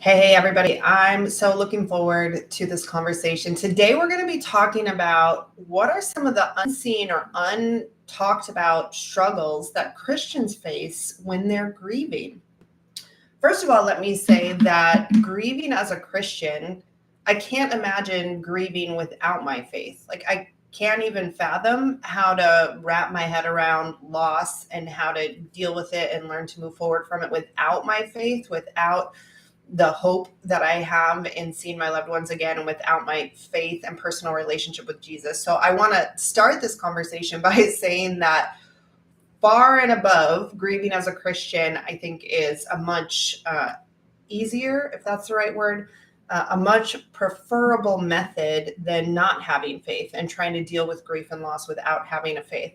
Hey, everybody. I'm so looking forward to this conversation. Today, we're going to be talking about what are some of the unseen or untalked about struggles that Christians face when they're grieving. First of all, let me say that grieving as a Christian, I can't imagine grieving without my faith. Like, I can't even fathom how to wrap my head around loss and how to deal with it and learn to move forward from it without my faith, without the hope that I have in seeing my loved ones again, and without my faith and personal relationship with Jesus. So I want to start this conversation by saying that far and above grieving as a Christian, I think is a much easier, if that's the right word, a much preferable method than not having faith and trying to deal with grief and loss without having a faith.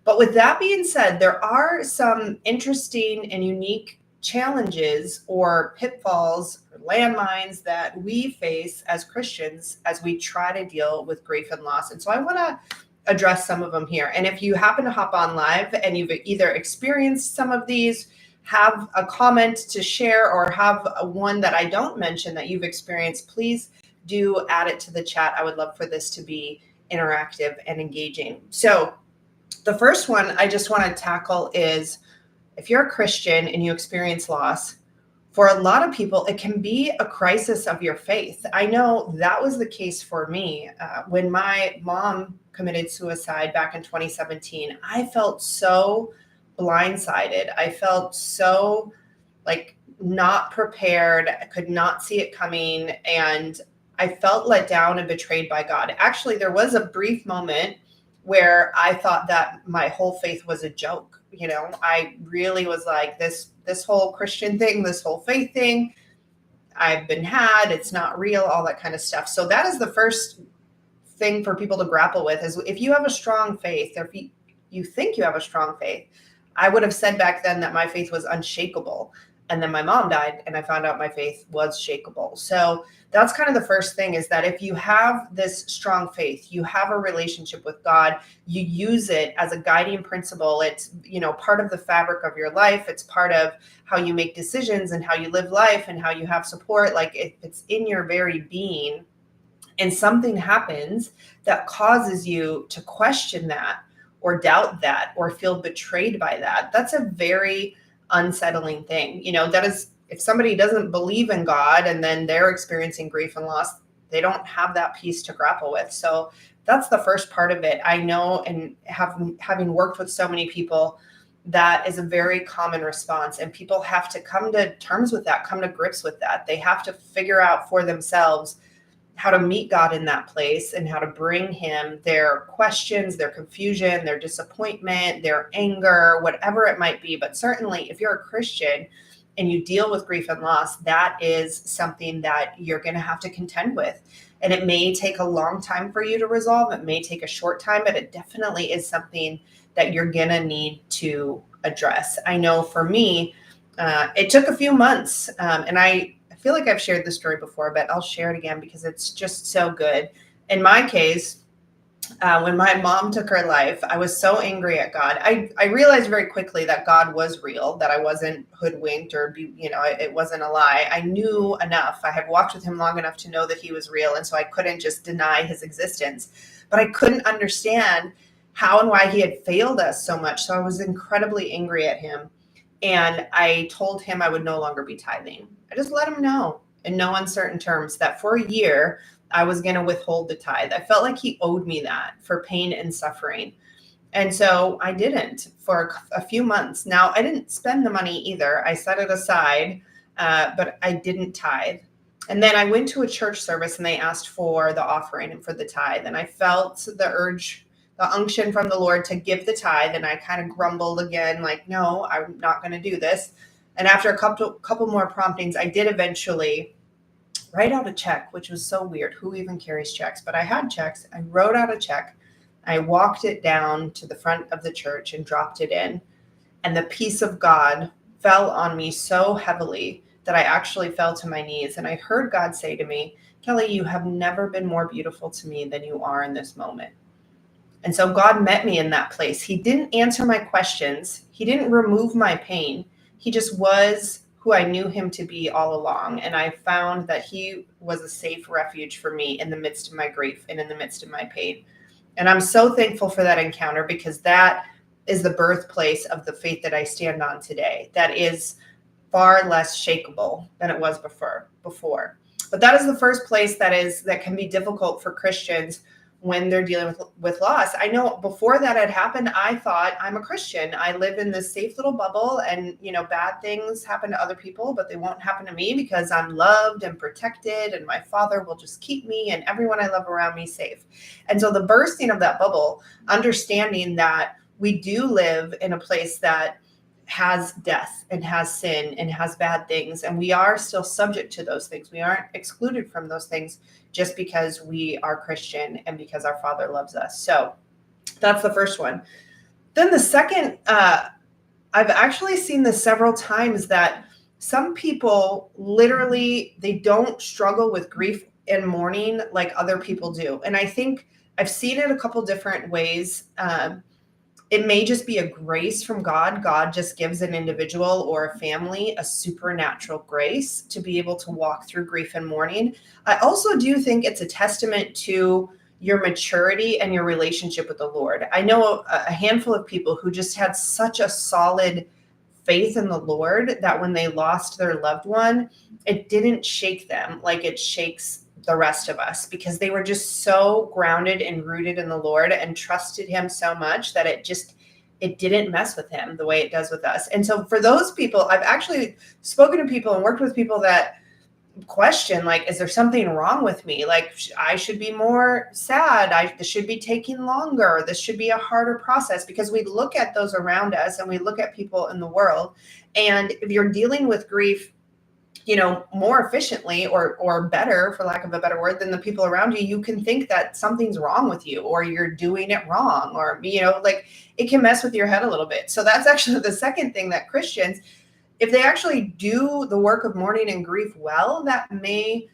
But with that being said, there are some interesting and unique challenges or pitfalls or landmines that we face as Christians as we try to deal with grief and loss. And so I want to address some of them here. And if you happen to hop on live and you've either experienced some of these, have a comment to share, or have one that I don't mention that you've experienced, please do add it to the chat. I would love for this to be interactive and engaging. So the first one I just want to tackle is, if you're a Christian and you experience loss, for a lot of people, it can be a crisis of your faith. I know that was the case for me. When my mom committed suicide back in 2017, I felt so blindsided. I felt so not prepared. I could not see it coming. And I felt let down and betrayed by God. Actually, there was a brief moment where I thought that my whole faith was a joke. I really was like, this whole Christian thing, this whole faith thing, I've been had, it's not real, all that kind of stuff. So that is the first thing for people to grapple with, is if you have a strong faith, or if you think you have a strong faith. I would have said back then that my faith was unshakable. And then my mom died and I found out my faith was shakable. So that's kind of the first thing, is that if you have this strong faith, you have a relationship with God, you use it as a guiding principle. It's, part of the fabric of your life. It's part of how you make decisions and how you live life and how you have support. Like, it's in your very being, and something happens that causes you to question that or doubt that or feel betrayed by that. That's a very unsettling thing. That is, if somebody doesn't believe in God and then they're experiencing grief and loss, they don't have that piece to grapple with. So that's the first part of it. I know, and having worked with so many people, that is a very common response, and people have to come to terms with that, come to grips with that. They have to figure out for themselves how to meet God in that place and how to bring him their questions, their confusion, their disappointment, their anger, whatever it might be. But certainly if you're a Christian and you deal with grief and loss, that is something that you're going to have to contend with. And it may take a long time for you to resolve. It may take a short time, but it definitely is something that you're going to need to address. I know for me, it took a few months, and I feel like I've shared this story before, but I'll share it again because it's just so good. In my case, when my mom took her life, I was so angry at God. I realized very quickly that God was real, that I wasn't hoodwinked or, it wasn't a lie. I knew enough. I had walked with him long enough to know that he was real. And so I couldn't just deny his existence, but I couldn't understand how and why he had failed us so much. So I was incredibly angry at him. And I told him I would no longer be tithing. I just let him know in no uncertain terms that for a year, I was going to withhold the tithe. I felt like he owed me that for pain and suffering. And so I didn't for a few months. Now, I didn't spend the money either. I set it aside, but I didn't tithe. And then I went to a church service and they asked for the offering and for the tithe. And I felt the urge, the unction from the Lord to give the tithe. And I kind of grumbled again, like, no, I'm not going to do this. And after a couple more promptings, I did eventually write out a check, which was so weird. Who even carries checks? But I had checks. I wrote out a check. I walked it down to the front of the church and dropped it in. And the peace of God fell on me so heavily that I actually fell to my knees. And I heard God say to me, Kelly, you have never been more beautiful to me than you are in this moment. And so God met me in that place. He didn't answer my questions. He didn't remove my pain. He just was who I knew him to be all along. And I found that he was a safe refuge for me in the midst of my grief and in the midst of my pain. And I'm so thankful for that encounter, because that is the birthplace of the faith that I stand on today. That is far less shakable than it was before. But that is the first place that can be difficult for Christians when they're dealing with loss. I know before that had happened, I thought, I'm a Christian. I live in this safe little bubble, and bad things happen to other people, but they won't happen to me because I'm loved and protected, and my Father will just keep me and everyone I love around me safe. And so the bursting of that bubble, understanding that we do live in a place that has death and has sin and has bad things, and we are still subject to those things. We aren't excluded from those things just because we are Christian and because our Father loves us. So that's the first one. Then the second, I've actually seen this several times, that some people literally, they don't struggle with grief and mourning like other people do. And I think I've seen it a couple different ways. It may just be a grace from God. God just gives an individual or a family a supernatural grace to be able to walk through grief and mourning. I also do think it's a testament to your maturity and your relationship with the Lord. I know a handful of people who just had such a solid faith in the Lord that when they lost their loved one, it didn't shake them like it shakes the rest of us, because they were just so grounded and rooted in the Lord and trusted him so much that it didn't mess with him the way it does with us. And so for those people, I've actually spoken to people and worked with people that question, like, is there something wrong with me? Like, I should be more sad. This should be taking longer. This should be a harder process, because we look at those around us and we look at people in the world. And if you're dealing with grief, more efficiently or better, for lack of a better word, than the people around you, you can think that something's wrong with you, or you're doing it wrong, or, like, it can mess with your head a little bit. So that's actually the second thing, that Christians, if they actually do the work of mourning and grief well, that may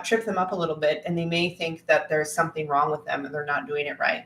trip them up a little bit, and they may think that there's something wrong with them and they're not doing it right.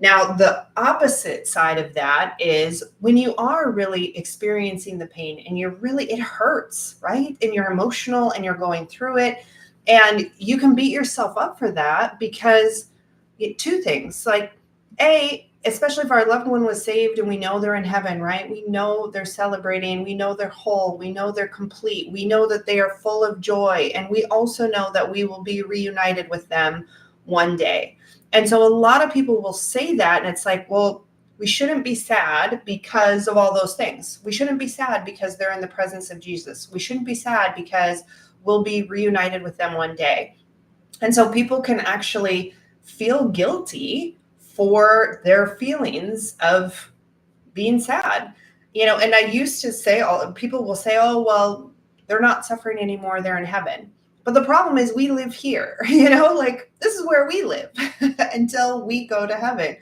Now, the opposite side of that is when you are really experiencing the pain and it hurts, right? And you're emotional and you're going through it, and you can beat yourself up for that, because two things, like, especially if our loved one was saved and we know they're in heaven, right? We know they're celebrating. We know they're whole. We know they're complete. We know that they are full of joy. And we also know that we will be reunited with them one day. And so a lot of people will say that, and it's like, well, we shouldn't be sad because of all those things. We shouldn't be sad because they're in the presence of Jesus. We shouldn't be sad because we'll be reunited with them one day. And so people can actually feel guilty for their feelings of being sad. And I used to say, people will say, oh, well, they're not suffering anymore, they're in heaven. But the problem is we live here, like, this is where we live until we go to heaven.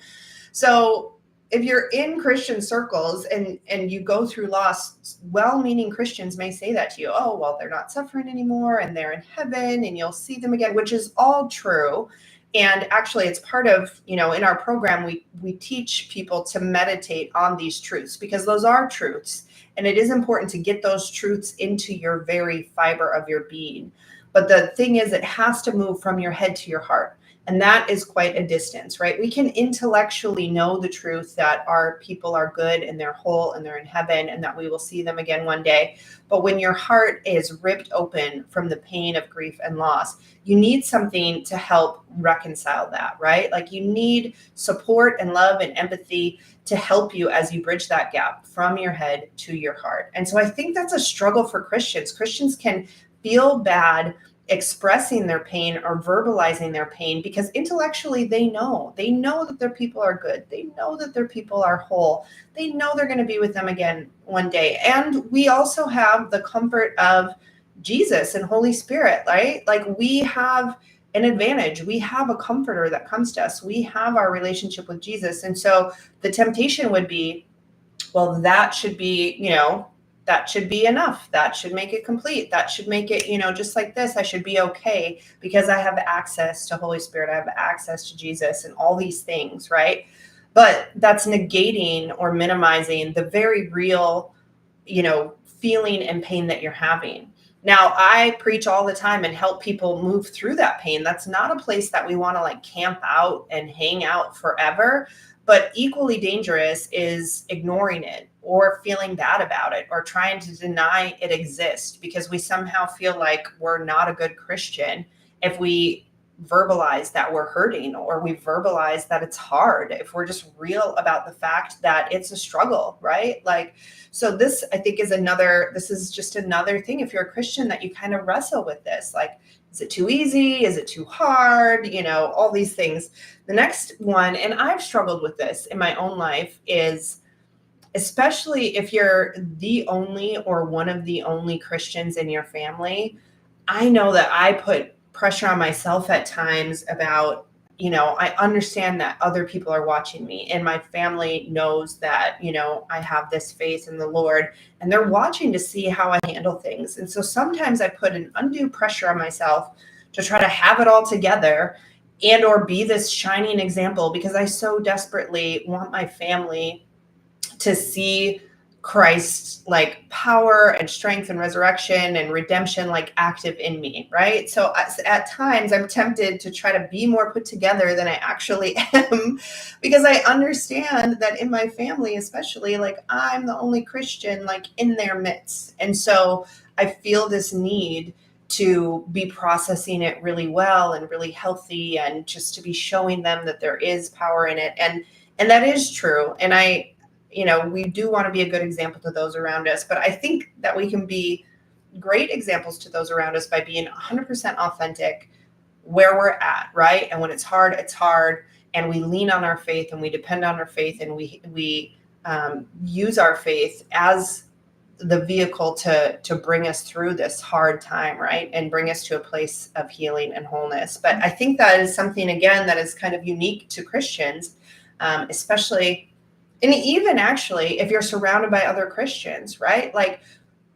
So if you're in Christian circles and you go through loss, well-meaning Christians may say that to you. Oh, well, they're not suffering anymore and they're in heaven and you'll see them again, which is all true. And actually, it's part of, in our program, we teach people to meditate on these truths, because those are truths. And it is important to get those truths into your very fiber of your being. But the thing is, it has to move from your head to your heart. And that is quite a distance, right? We can intellectually know the truth that our people are good and they're whole and they're in heaven and that we will see them again one day. But when your heart is ripped open from the pain of grief and loss, you need something to help reconcile that, right? Like, you need support and love and empathy to help you as you bridge that gap from your head to your heart. And so I think that's a struggle for Christians. Christians can feel bad expressing their pain or verbalizing their pain, because intellectually they know that their people are good. They know that their people are whole. They know they're going to be with them again one day. And we also have the comfort of Jesus and Holy Spirit, right? Like, we have an advantage. We have a comforter that comes to us. We have our relationship with Jesus. And so the temptation would be, well, that should be, that should be enough. That should make it complete. That should make it, just like this, I should be okay because I have access to Holy Spirit. I have access to Jesus and all these things, right? But that's negating or minimizing the very real, feeling and pain that you're having. Now, I preach all the time and help people move through that pain. That's not a place that we want to like camp out and hang out forever. But equally dangerous is ignoring it or feeling bad about it or trying to deny it exists because we somehow feel like we're not a good Christian if we verbalize that we're hurting or we verbalize that it's hard, if we're just real about the fact that it's a struggle, right? Like, so this I think this is just another thing if you're a Christian that you kind of wrestle with this, like, is it too easy? Is it too hard? All these things. The next one, and I've struggled with this in my own life, is especially if you're the only or one of the only Christians in your family. I know that I put pressure on myself at times about, I understand that other people are watching me and my family knows that, I have this faith in the Lord and they're watching to see how I handle things. And so sometimes I put an undue pressure on myself to try to have it all together and or be this shining example because I so desperately want my family to see Christ's like power and strength and resurrection and redemption like active in me, right? So at times I'm tempted to try to be more put together than I actually am because I understand that in my family especially, like I'm the only Christian like in their midst. And so I feel this need to be processing it really well and really healthy and just to be showing them that there is power in it. And that is true. And we do want to be a good example to those around us, but I think that we can be great examples to those around us by being 100% authentic where we're at, right? And when it's hard, and we lean on our faith and we depend on our faith and we use our faith as the vehicle to bring us through this hard time, right? And bring us to a place of healing and wholeness. But I think that is something, again, that is kind of unique to Christians, especially. And even actually, if you're surrounded by other Christians, right? Like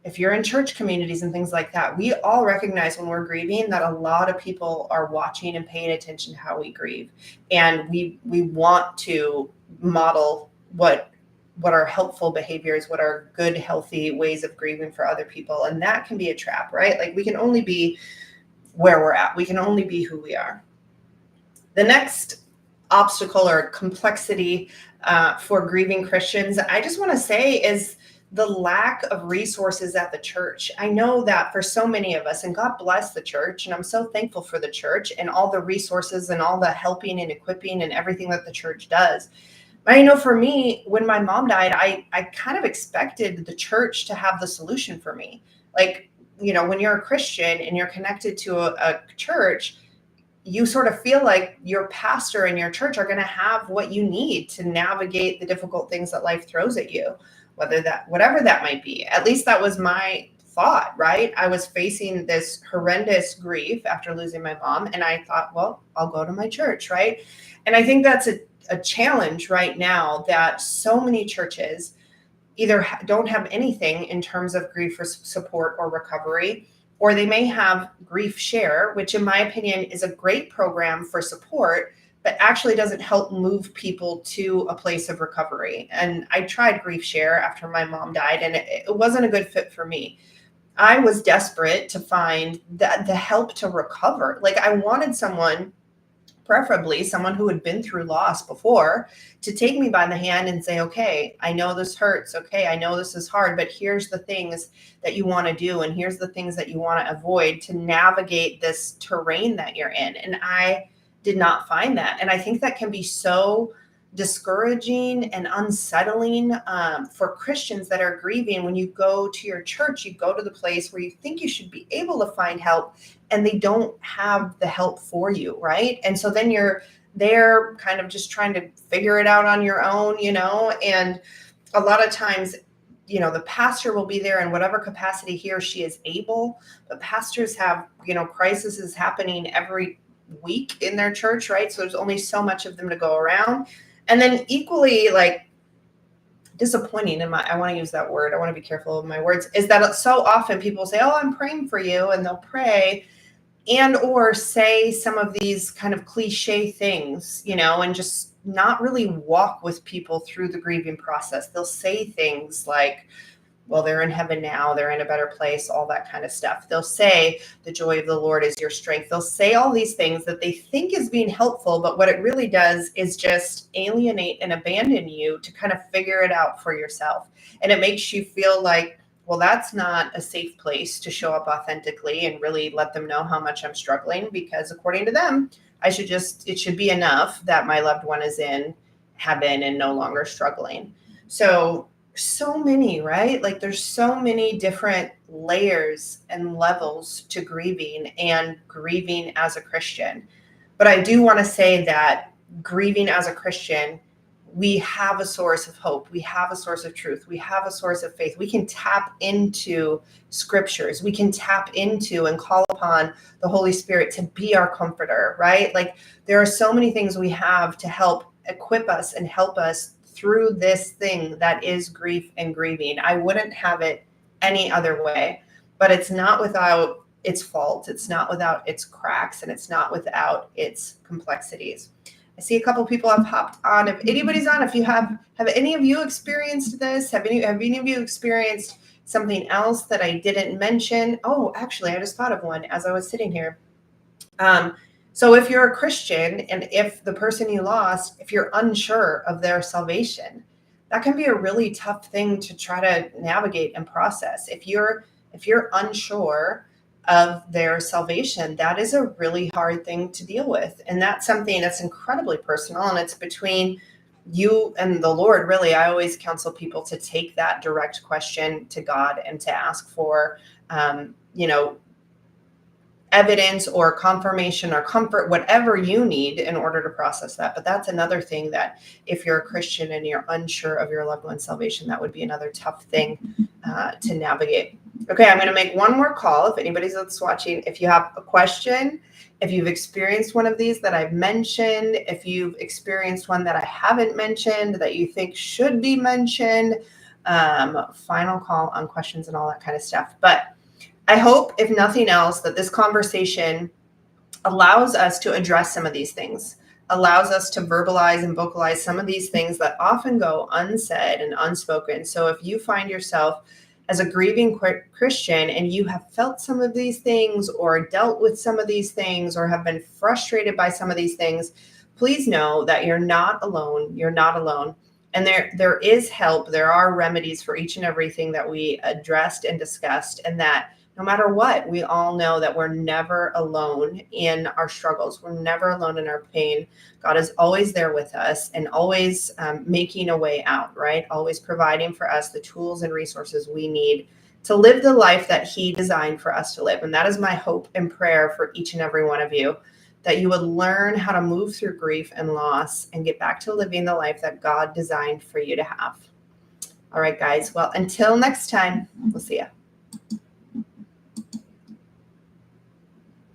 if you're in church communities and things like that, we all recognize when we're grieving that a lot of people are watching and paying attention to how we grieve. And we want to model what are helpful behaviors, what are good, healthy ways of grieving for other people. And that can be a trap, right? Like we can only be where we're at. We can only be who we are. The next obstacle or complexity for grieving Christians, I just want to say, is the lack of resources at the church. I know that for so many of us, and God bless the church, and I'm so thankful for the church and all the resources and all the helping and equipping and everything that the church does. But I know for me, when my mom died, I kind of expected the church to have the solution for me. Like, when you're a Christian and you're connected to a church, you sort of feel like your pastor and your church are going to have what you need to navigate the difficult things that life throws at you, whatever that might be. At least that was my thought, right? I was facing this horrendous grief after losing my mom. And I thought, well, I'll go to my church, right? And I think that's a challenge right now that so many churches either don't have anything in terms of grief support or recovery, or they may have Grief Share, which in my opinion is a great program for support, but actually doesn't help move people to a place of recovery. And I tried Grief Share after my mom died, and it wasn't a good fit for me. I was desperate to find the help to recover. Like I wanted someone, preferably someone who had been through loss before, to take me by the hand and say, okay, I know this hurts. Okay, I know this is hard, but here's the things that you want to do. And here's the things that you want to avoid to navigate this terrain that you're in. And I did not find that. And I think that can be so discouraging and unsettling for Christians that are grieving. When you go to your church, you go to the place where you think you should be able to find help, and they don't have the help for you, right? And so then you're there kind of just trying to figure it out on your own, and a lot of times, the pastor will be there in whatever capacity he or she is able, but pastors have, crises happening every week in their church, right? So there's only so much of them to go around. And then equally like disappointing, I want to use that word, I want to be careful of my words, is that so often people say, oh, I'm praying for you, and they'll pray and or say some of these kind of cliche things, and just not really walk with people through the grieving process. They'll say things like, well, they're in heaven now, they're in a better place, all that kind of stuff. They'll say, the joy of the Lord is your strength. They'll say all these things that they think is being helpful, but what it really does is just alienate and abandon you to kind of figure it out for yourself. And it makes you feel like, well, that's not a safe place to show up authentically and really let them know how much I'm struggling, because according to them, it should be enough that my loved one is in heaven and no longer struggling. So many, right? Like there's so many different layers and levels to grieving and grieving as a Christian. But I do want to say that grieving as a Christian, we have a source of hope. We have a source of truth. We have a source of faith. We can tap into scriptures. We can tap into and call upon the Holy Spirit to be our comforter, right? Like there are so many things we have to help equip us and help us through this thing that is grief and grieving. I wouldn't have it any other way, but it's not without its faults. It's not without its cracks, and it's not without its complexities. I see a couple people have hopped on. If anybody's on, if you have any of you experienced this? Have any of you experienced something else that I didn't mention? Oh, actually, I just thought of one as I was sitting here. So if you're a Christian and if the person you lost, if you're unsure of their salvation, that can be a really tough thing to try to navigate and process. If you're unsure of their salvation, that is a really hard thing to deal with. And that's something that's incredibly personal, and it's between you and the Lord. Really, I always counsel people to take that direct question to God and to ask for, evidence or confirmation or comfort, whatever you need in order to process that. But that's another thing that if you're a Christian and you're unsure of your loved one's salvation, that would be another tough thing to navigate. Okay, I'm going to make one more call. If anybody's that's watching, if you have a question, if you've experienced one of these that I've mentioned, if you've experienced one that I haven't mentioned that you think should be mentioned, final call on questions and all that kind of stuff. But I hope, if nothing else, that this conversation allows us to address some of these things, allows us to verbalize and vocalize some of these things that often go unsaid and unspoken. So if you find yourself as a grieving Christian and you have felt some of these things or dealt with some of these things or have been frustrated by some of these things, please know that you're not alone. You're not alone. And there is help. There are remedies for each and everything that we addressed and discussed, and that no matter what, we all know that we're never alone in our struggles. We're never alone in our pain. God is always there with us and always making a way out, right? Always providing for us the tools and resources we need to live the life that He designed for us to live. And that is my hope and prayer for each and every one of you, that you would learn how to move through grief and loss and get back to living the life that God designed for you to have. All right, guys. Well, until next time, we'll see you.